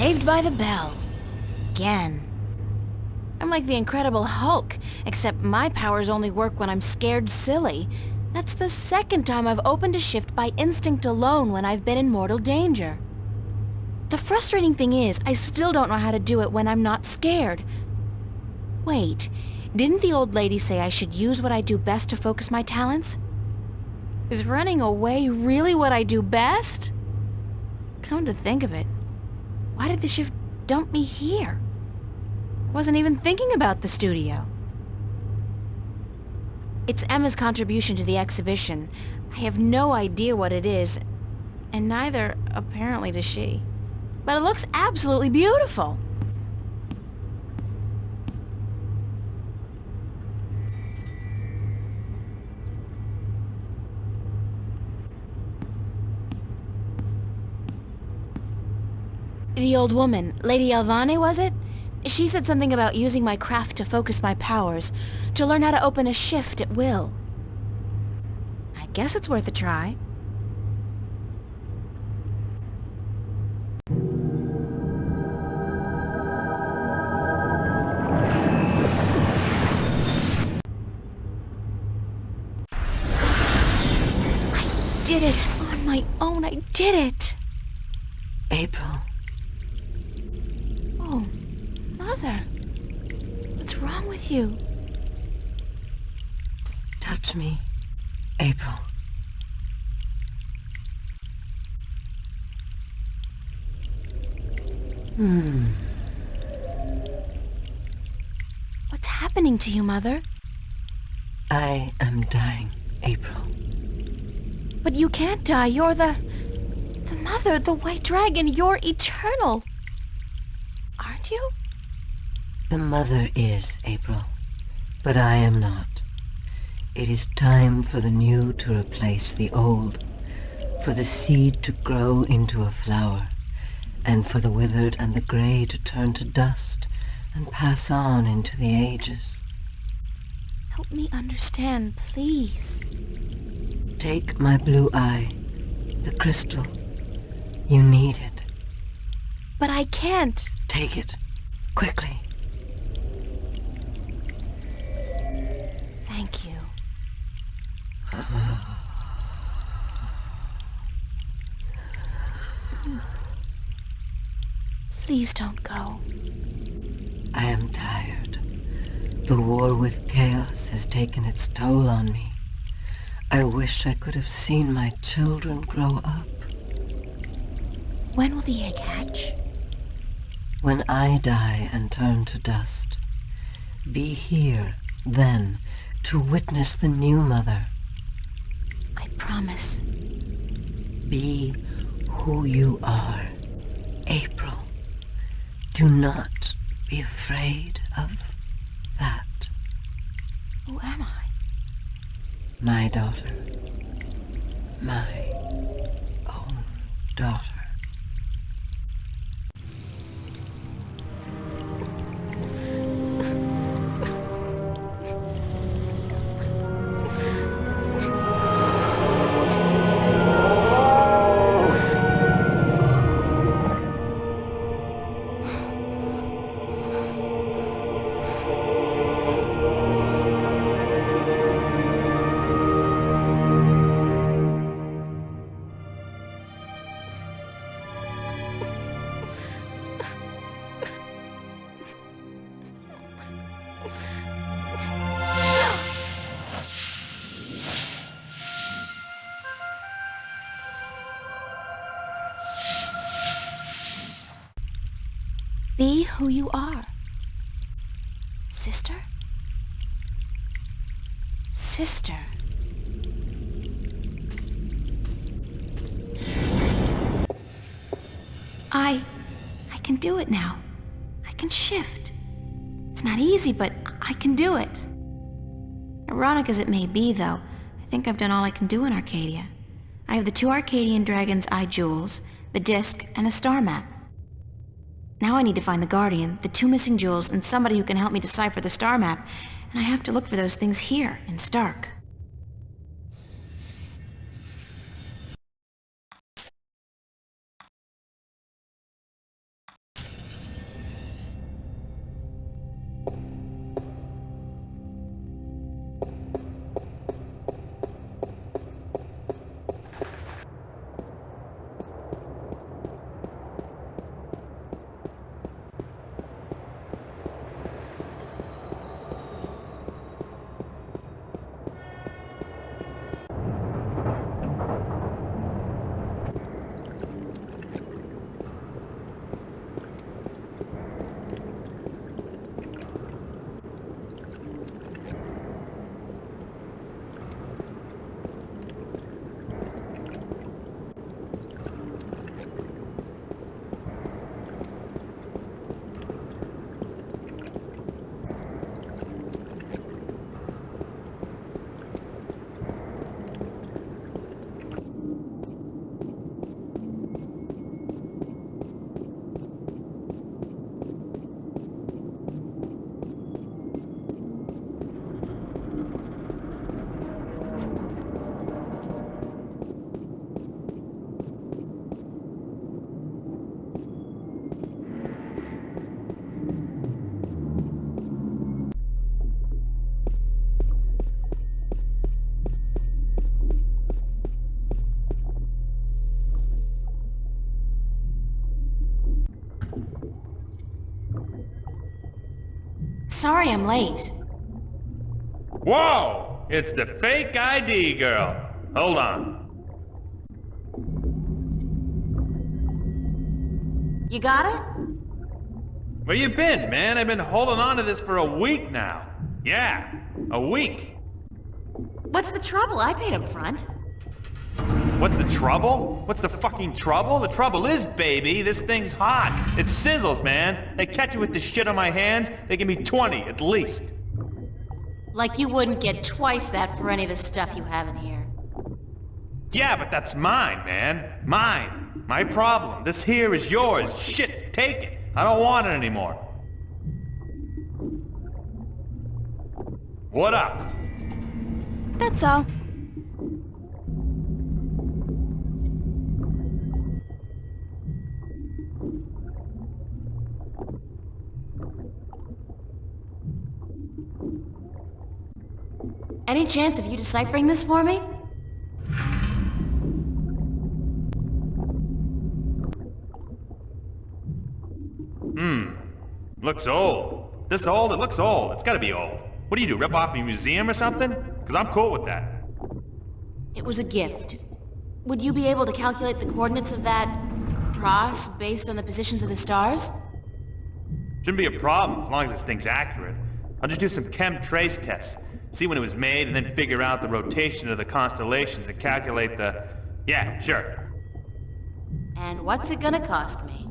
Saved by the bell. Again. I'm like the Incredible Hulk, except my powers only work when I'm scared silly. That's the second time I've opened a shift by instinct alone when I've been in mortal danger. The frustrating thing is, I still don't know how to do it when I'm not scared. Wait, didn't the old lady say I should use what I do best to focus my talents? Is running away really what I do best? Come to think of it, why did the shift dump me here? I wasn't even thinking about the studio. It's Emma's contribution to the exhibition. I have no idea what it is, and neither, apparently, does she. But it looks absolutely beautiful. The old woman, Lady Elvane, was it? She said something about using my craft to focus my powers, to learn how to open a shift at will. I guess it's worth a try. I did it! On my own, I did it! April. Oh, Mother. What's wrong with you? Touch me, April. What's happening to you, Mother? I am dying, April. But you can't die. You're the Mother, the White Dragon. You're eternal. Aren't you? The mother is, April, but I am not. It is time for the new to replace the old, for the seed to grow into a flower, and for the withered and the gray to turn to dust and pass on into the ages. Help me understand, please. Take my blue eye, the crystal. You need it. But I can't. Take it, quickly. Thank you. Please don't go. I am tired. The war with chaos has taken its toll on me. I wish I could have seen my children grow up. When will the egg hatch? When I die and turn to dust, be here then to witness the new mother. I promise. Be who you are, April. Do not be afraid of that. Who am I? My daughter. My own daughter. Be who you are. Sister? Sister. I can do it now. I can shift. It's not easy, but I can do it. Ironic as it may be, though, I think I've done all I can do in Arcadia. I have the 2 Arcadian Dragon's Eye jewels, the disc, and the star map. Now I need to find the Guardian, the 2 missing jewels, and somebody who can help me decipher the star map, and I have to look for those things here, in Stark. Sorry I'm late. Whoa! It's the fake ID girl. Hold on. You got it? Where you been, man? I've been holding on to this for a week now. Yeah, a week. What's the trouble? I paid up front. What's the trouble? What's the fucking trouble? The trouble is, baby, this thing's hot. It sizzles, man. They catch you with this shit on my hands, they give me 20 at least. Like you wouldn't get twice that for any of the stuff you have in here. Yeah, but that's mine, man. Mine. My problem. This here is yours. Shit, take it. I don't want it anymore. What up? That's all. Any chance of you deciphering this for me? Looks old. This old? It looks old. It's gotta be old. What do you do, rip off a museum or something? Because I'm cool with that. It was a gift. Would you be able to calculate the coordinates of that cross based on the positions of the stars? Shouldn't be a problem as long as this thing's accurate. I'll just do some chem trace tests. See when it was made and then figure out the rotation of the constellations and calculate the... Yeah, sure. And what's it gonna cost me?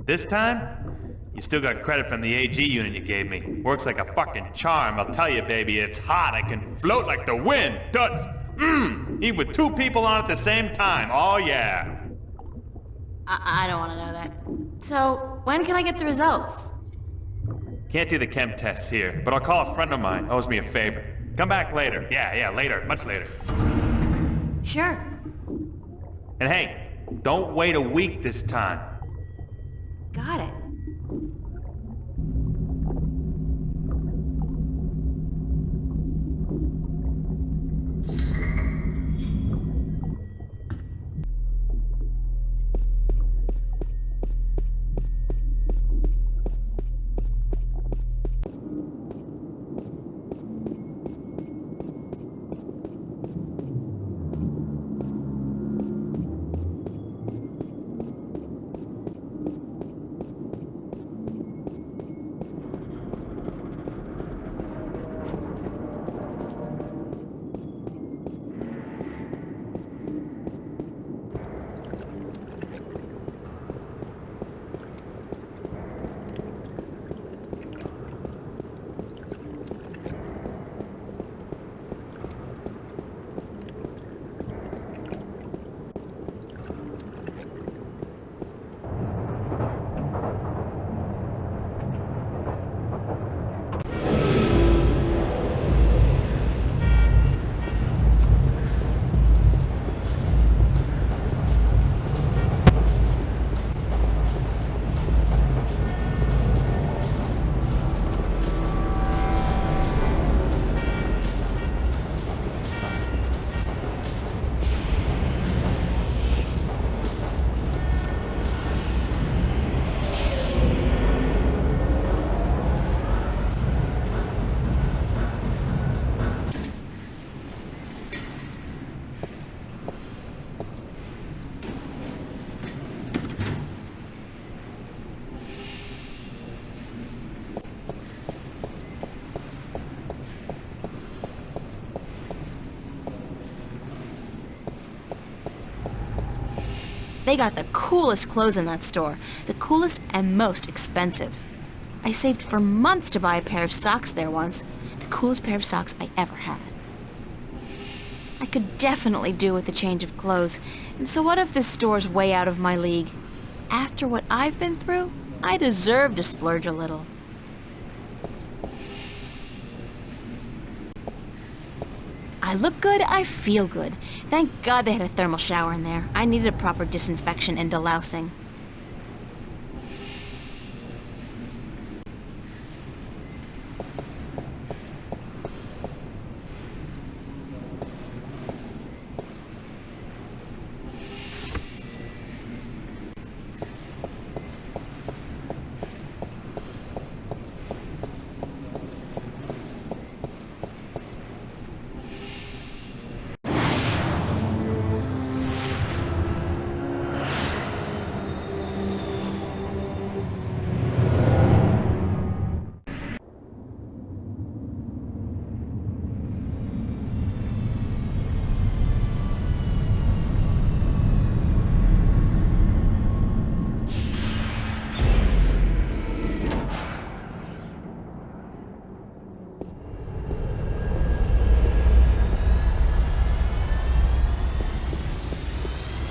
This time? You still got credit from the AG unit you gave me. Works like a fucking charm, I'll tell you, baby. It's hot. I can float like the wind. Duds. Eat with two people on at the same time. Oh, yeah. I don't want to know that. So, when can I get the results? Can't do the chem tests here, but I'll call a friend of mine. Owes me a favor. Come back later. Yeah, later. Much later. Sure. And hey, don't wait a week this time. Got it. They got the coolest clothes in that store. The coolest and most expensive. I saved for months to buy a pair of socks there once. The coolest pair of socks I ever had. I could definitely do with a change of clothes. And so what if this store's way out of my league? After what I've been through, I deserve to splurge a little. I look good, I feel good. Thank God they had a thermal shower in there. I needed a proper disinfection and delousing.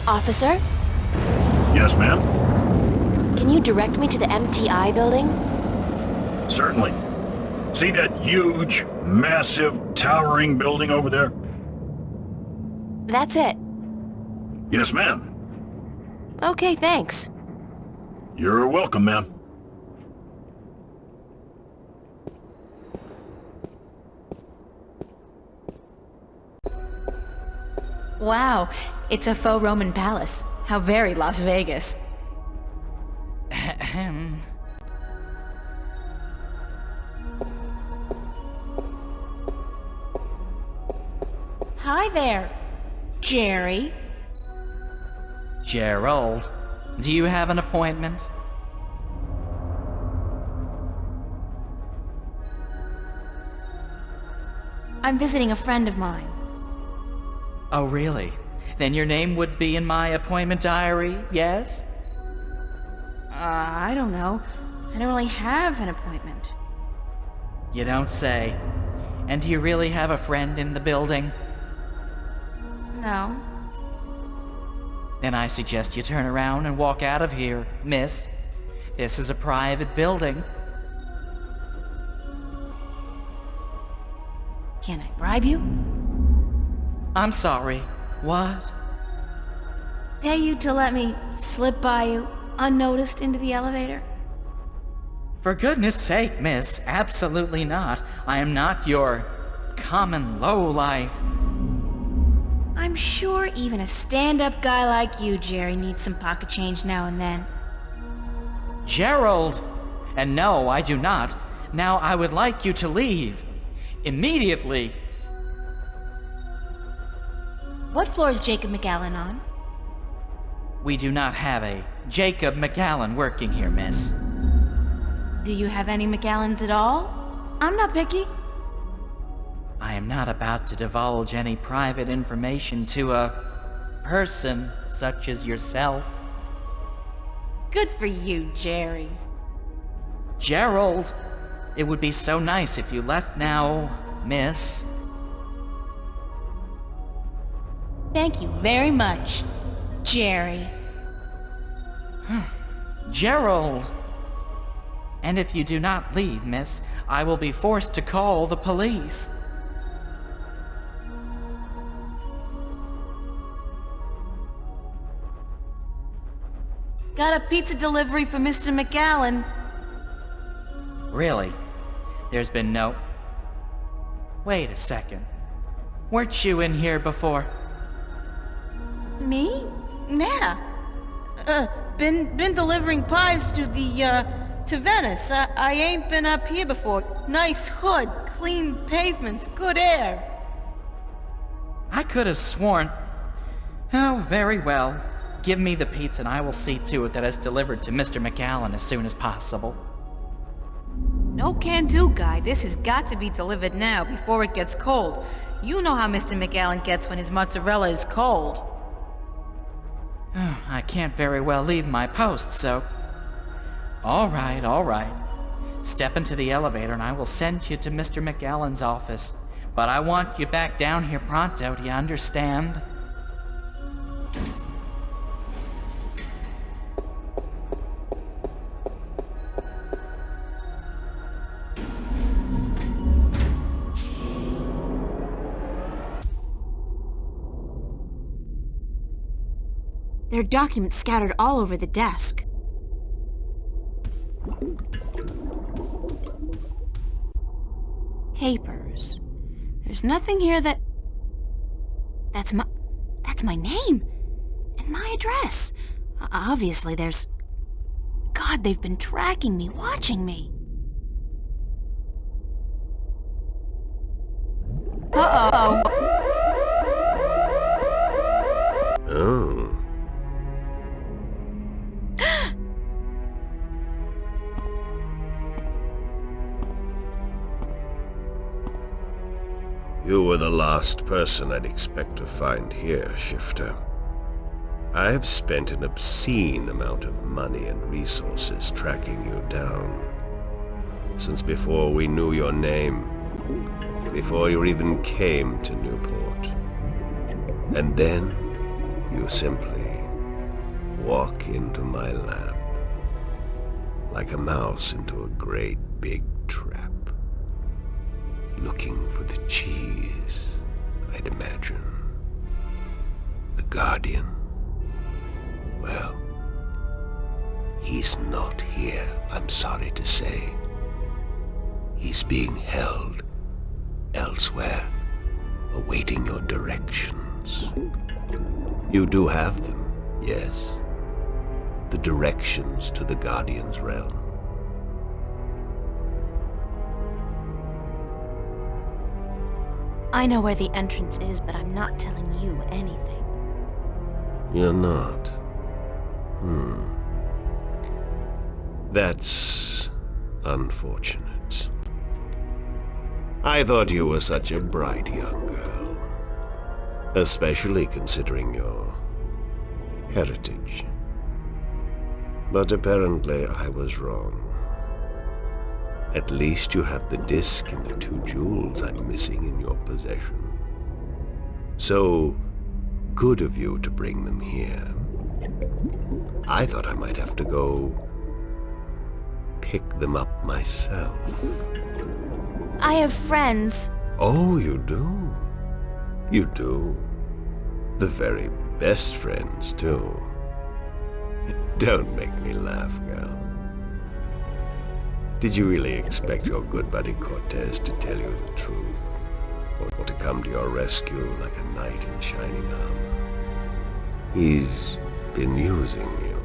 Officer, Yes, ma'am? can you direct me to the MTI building? Certainly. See that huge, massive, towering building over there? That's it. Yes, ma'am. Okay, thanks. You're welcome, ma'am. Wow, it's a faux Roman palace. How very Las Vegas. Ahem. Hi there, Jerry. Gerald, do you have an appointment? I'm visiting a friend of mine. Oh, really? Then your name would be in my appointment diary, yes? I don't know. I don't really have an appointment. You don't say. And do you really have a friend in the building? No. Then I suggest you turn around and walk out of here, miss. This is a private building. Can I bribe you? I'm sorry. What? Pay you to let me slip by you unnoticed into the elevator? For goodness sake, miss, absolutely not. I am not your common lowlife. I'm sure even a stand-up guy like you, Jerry, needs some pocket change now and then. Gerald! And no, I do not. Now I would like you to leave. Immediately. What floor is Jacob McAllen on? We do not have a Jacob McAllen working here, miss. Do you have any McAllens at all? I'm not picky. I am not about to divulge any private information to a person such as yourself. Good for you, Jerry. Gerald! It would be so nice if you left now, miss. Thank you very much, Jerry. Gerald! And if you do not leave, miss, I will be forced to call the police. Got a pizza delivery for Mr. McAllen. Really? There's been no... Wait a second. Weren't you in here before? Me? Nah. Been delivering pies to to Venice. I ain't been up here before. Nice hood, clean pavements, good air. I could have sworn... Oh, very well. Give me the pizza and I will see to it that it's delivered to Mr. McAllen as soon as possible. No can-do, guy. This has got to be delivered now, before it gets cold. You know how Mr. McAllen gets when his mozzarella is cold. I can't very well leave my post, so... All right. Step into the elevator and I will send you to Mr. McAllen's office. But I want you back down here pronto, do you understand? There are documents scattered all over the desk. Papers. There's nothing here that... That's my name! And my address! Obviously there's... God, they've been tracking me, watching me. Uh-oh. Oh. You were the last person I'd expect to find here, Shifter. I've spent an obscene amount of money and resources tracking you down. Since before we knew your name, before you even came to Newport. And then, you simply walk into my lap, like a mouse into a great big trap, looking for the cheese, I'd imagine. The Guardian. Well, he's not here, I'm sorry to say. He's being held elsewhere, awaiting your directions. You do have them, yes. The directions to the Guardian's realm. I know where the entrance is, but I'm not telling you anything. You're not? That's unfortunate. I thought you were such a bright young girl, especially considering your heritage. But apparently I was wrong. At least you have the disc and the 2 jewels I'm missing in your possession. So good of you to bring them here. I thought I might have to go pick them up myself. I have friends. Oh, you do? You do. The very best friends, too. Don't make me laugh, girl. Did you really expect your good buddy Cortez to tell you the truth? Or to come to your rescue like a knight in shining armor? He's been using you.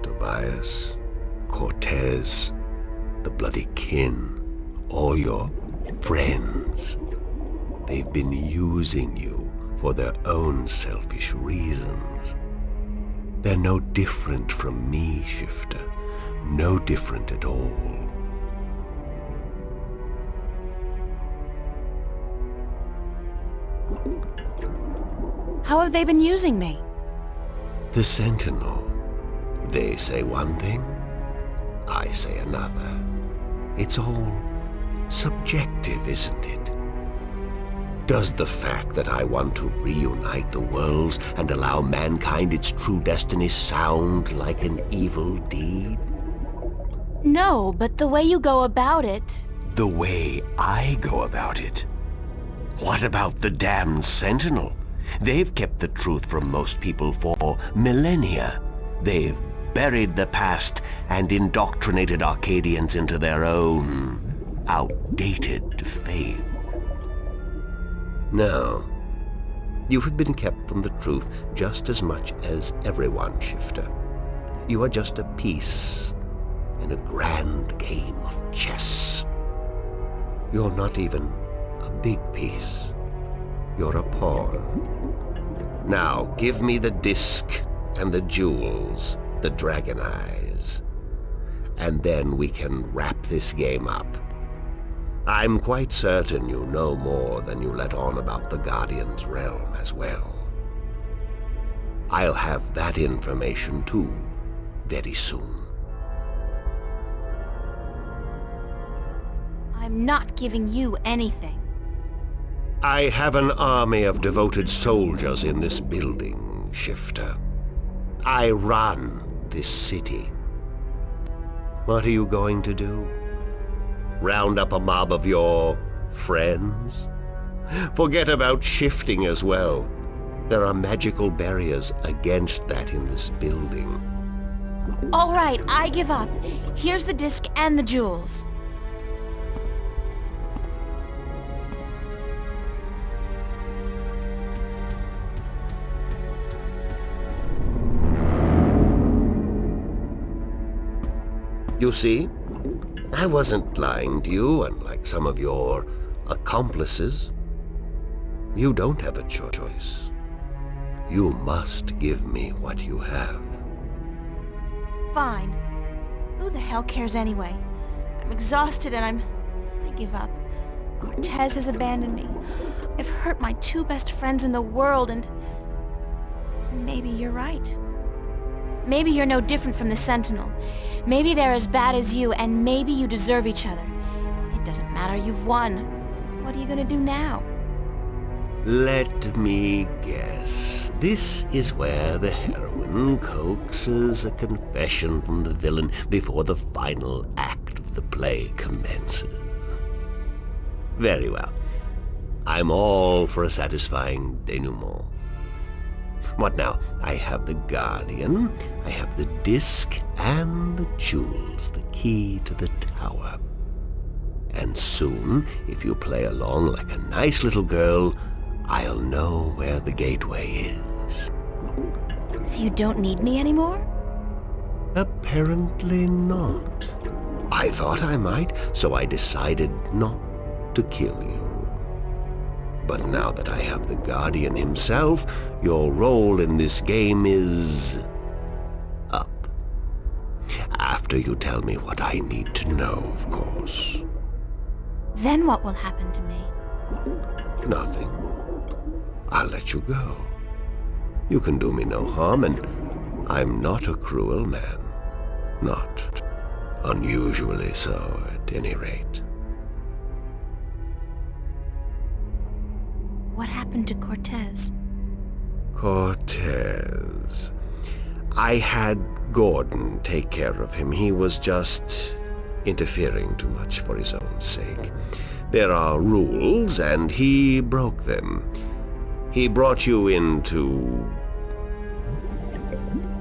Tobias, Cortez, the bloody kin, all your friends. They've been using you for their own selfish reasons. They're no different from me, Shifter. No different at all. How have they been using me? The Sentinel. They say one thing, I say another. It's all subjective, isn't it? Does the fact that I want to reunite the worlds and allow mankind its true destiny sound like an evil deed? No, but the way you go about it... The way I go about it? What about the damned Sentinel? They've kept the truth from most people for millennia. They've buried the past and indoctrinated Arcadians into their own outdated faith. No. You have been kept from the truth just as much as everyone, Shifter. You are just a piece in a grand game of chess. You're not even a big piece. You're a pawn. Now, give me the disc and the jewels, the dragon eyes, and then we can wrap this game up. I'm quite certain you know more than you let on about the Guardian's realm as well. I'll have that information too, very soon. I'm not giving you anything. I have an army of devoted soldiers in this building, Shifter. I run this city. What are you going to do? Round up a mob of your friends? Forget about shifting as well. There are magical barriers against that in this building. All right, I give up. Here's the disc and the jewels. You see, I wasn't lying to you, unlike some of your accomplices. You don't have a choice. You must give me what you have. Fine. Who the hell cares anyway? I'm exhausted and I give up. Cortez has abandoned me. I've hurt my 2 best friends in the world and... Maybe you're right. Maybe you're no different from the Sentinel. Maybe they're as bad as you, and maybe you deserve each other. It doesn't matter, you've won. What are you gonna do now? Let me guess. This is where the heroine then coaxes a confession from the villain before the final act of the play commences. Very well. I'm all for a satisfying denouement. What now? I have the Guardian, I have the disc, and the jewels, the key to the tower. And soon, if you play along like a nice little girl, I'll know where the gateway is. So you don't need me anymore? Apparently not. I thought I might, so I decided not to kill you. But now that I have the Guardian himself, your role in this game is up. After you tell me what I need to know, of course. Then what will happen to me? Nothing. I'll let you go. You can do me no harm, and I'm not a cruel man. Not unusually so, at any rate. What happened to Cortez? Cortez. I had Gordon take care of him. He was just interfering too much for his own sake. There are rules, and he broke them. He brought you into...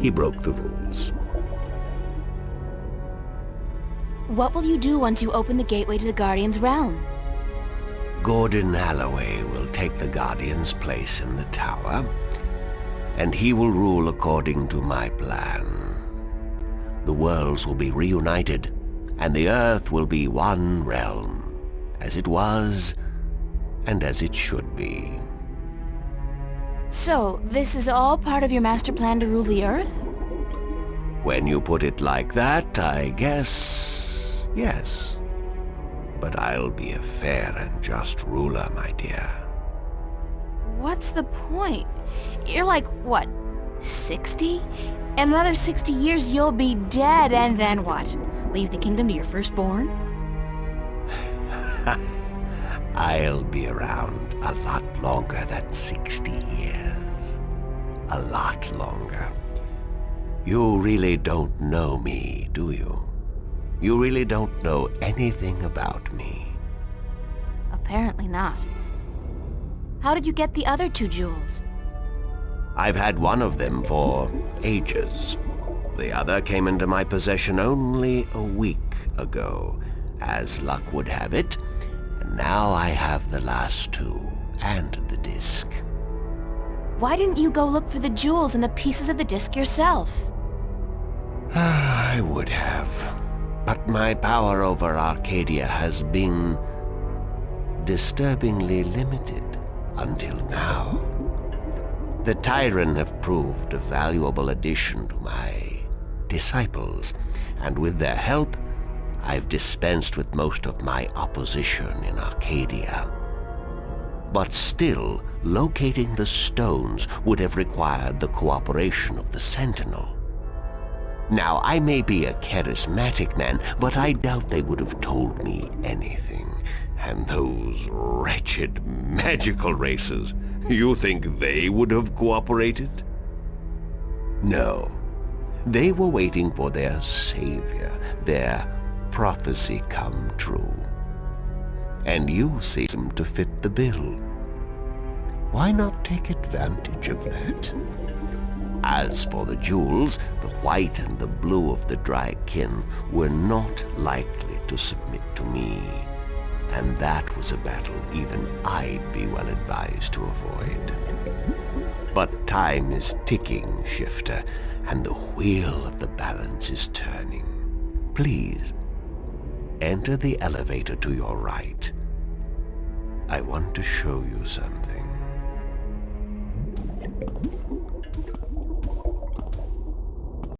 He broke the rules. What will you do once you open the gateway to the Guardian's realm? Gordon Alloway will take the Guardian's place in the tower, and he will rule according to my plan. The worlds will be reunited, and the Earth will be one realm, as it was, and as it should be. So, this is all part of your master plan to rule the Earth? When you put it like that, I guess... yes. But I'll be a fair and just ruler, my dear. What's the point? You're like, what, 60? In another 60 years you'll be dead, and then what? Leave the kingdom to your firstborn? I'll be around a lot longer than 60 years. A lot longer. You really don't know me, do you? You really don't know anything about me. Apparently not. How did you get the other 2 jewels? I've had one of them for ages. The other came into my possession only a week ago, as luck would have it, and now I have the last 2, and the disc. Why didn't you go look for the jewels and the pieces of the disc yourself? I would have. But my power over Arcadia has been disturbingly limited until now. The Tyran have proved a valuable addition to my disciples, and with their help, I've dispensed with most of my opposition in Arcadia. But still, locating the stones would have required the cooperation of the Sentinel. Now, I may be a charismatic man, but I doubt they would have told me anything. And those wretched magical races, you think they would have cooperated? No. They were waiting for their savior, their prophecy come true. And you seem to fit the bill. Why not take advantage of that? As for the jewels, the white and the blue of the Drykin were not likely to submit to me, and that was a battle even I'd be well advised to avoid. But time is ticking, Shifter, and the wheel of the balance is turning. Please, enter the elevator to your right. I want to show you something.